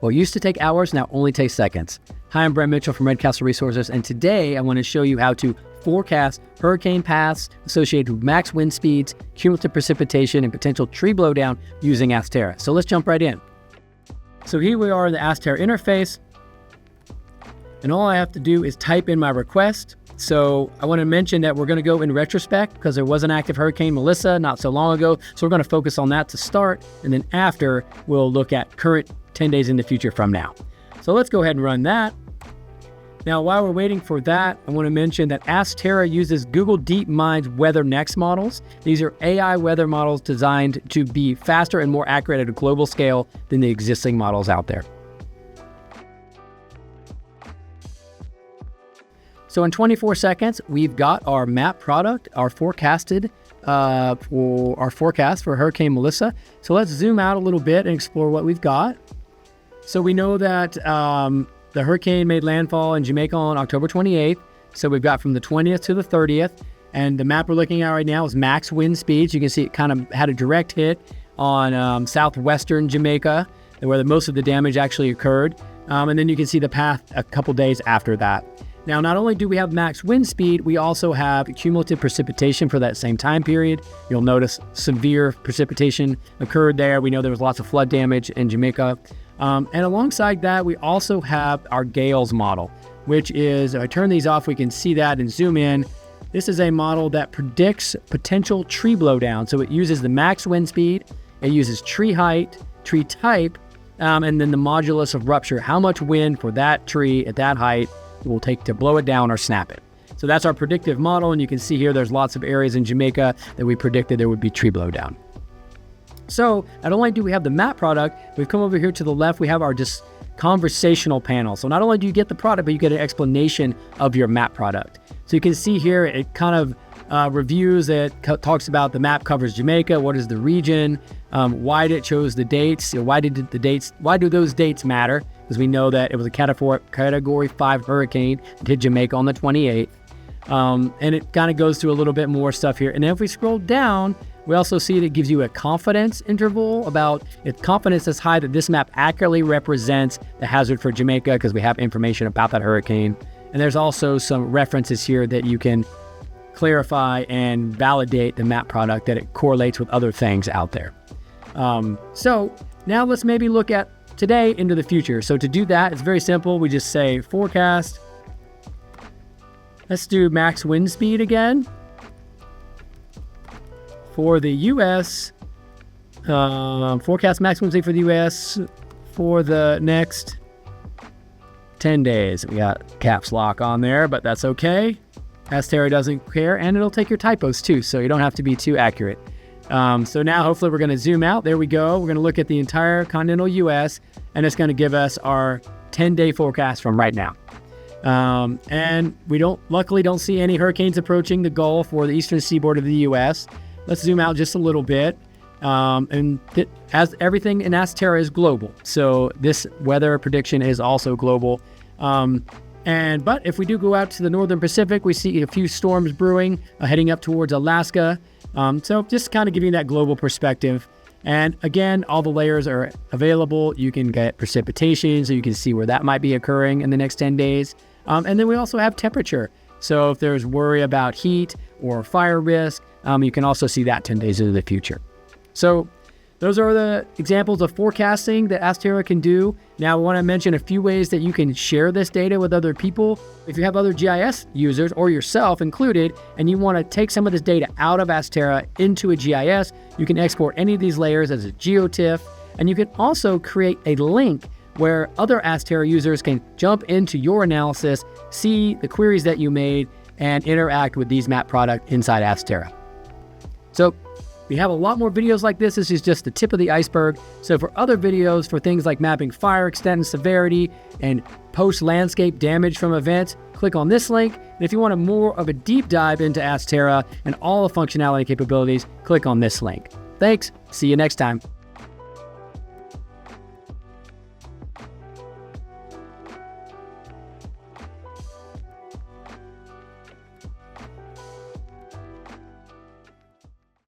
What used to take hours now only takes seconds. Hi, I'm Brent Mitchell from Red Castle Resources, and today I want to show you how to forecast hurricane paths associated with max wind speeds, cumulative precipitation, and potential tree blowdown using ASKTERRA. So let's jump right in. So here we are in the ASKTERRA interface, and all I have to do is type in my request. So I want to mention that we're going to go in retrospect because there was an active Hurricane Melissa not so long ago. So we're going to focus on that to start. And then after, we'll look at current 10 days in the future from now. So let's go ahead and run that. Now, while we're waiting for that, I want to mention that ASKTERRA uses Google DeepMind's WeatherNext models. These are AI weather models designed to be faster and more accurate at a global scale than the existing models out there. So in 24 seconds, we've got our map product, our forecasted for our forecast for Hurricane Melissa. So let's zoom out a little bit and explore what we've got. So we know that the hurricane made landfall in Jamaica on October 28th. So we've got from the 20th to the 30th. And the map we're looking at right now is max wind speeds. You can see it kind of had a direct hit on southwestern Jamaica, where most of the damage actually occurred. And then you can see the path a couple days after that. Now, not only do we have max wind speed, we also have cumulative precipitation for that same time period. You'll notice severe precipitation occurred there. We know there was lots of flood damage in Jamaica. And alongside that, we also have our Gales model, which is, if I turn these off, we can see that and zoom in. This is a model that predicts potential tree blowdown. So it uses the max wind speed, it uses tree height, tree type, and then the modulus of rupture, how much wind for that tree at that height it will take to blow it down or snap it. So that's our predictive model, and you can see here there's lots of areas in Jamaica that we predicted there would be tree blowdown. So not only do we have the map product, we've come over here to the left, we have our just conversational panel. So not only do you get the product, but you get an explanation of your map product. So you can see here it kind of reviews it, talks about the map covers Jamaica, what is the region, why did it chose the dates, why do those dates matter? Because we know that it was a Category 5 hurricane that hit Jamaica on the 28th. And it kind of goes through a little bit more stuff here. And then if we scroll down, we also see that it gives you a confidence interval about if confidence is high that this map accurately represents the hazard for Jamaica because we have information about that hurricane. And there's also some references here that you can clarify and validate the map product that it correlates with other things out there. So now let's maybe look at today into the future. So to do that, it's very simple. We just say forecast. Let's do max wind speed again. For the US, forecast max wind speed for the US for the next 10 days. We got caps lock on there, but that's okay. ASKTERRA doesn't care, and it'll take your typos too, so you don't have to be too accurate. So now hopefully we're going to zoom out. There we go. We're going to look at the entire continental US, and it's going to give us our 10-day forecast from right now. And we luckily don't see any hurricanes approaching the Gulf or the eastern seaboard of the US. Let's zoom out just a little bit. As everything in ASKTERRA is global, so this weather prediction is also global. But if we do go out to the northern Pacific, we see a few storms brewing, heading up towards Alaska. So just kind of giving that global perspective. And again, all the layers are available. You can get precipitation, so you can see where that might be occurring in the next 10 days. And then we also have temperature. So if there's worry about heat or fire risk, you can also see that 10 days into the future. So those are the examples of forecasting that ASKTERRA can do. Now, I want to mention a few ways that you can share this data with other people. If you have other GIS users or yourself included, and you want to take some of this data out of ASKTERRA into a GIS, you can export any of these layers as a GeoTIFF, and you can also create a link where other ASKTERRA users can jump into your analysis, see the queries that you made, and interact with these map product inside ASKTERRA. So we have a lot more videos like this. This is just the tip of the iceberg. So for other videos for things like mapping fire extent and severity and post-landscape damage from events, click on this link. And if you want more of a deep dive into ASKTERRA and all the functionality capabilities, click on this link. Thanks. See you next time.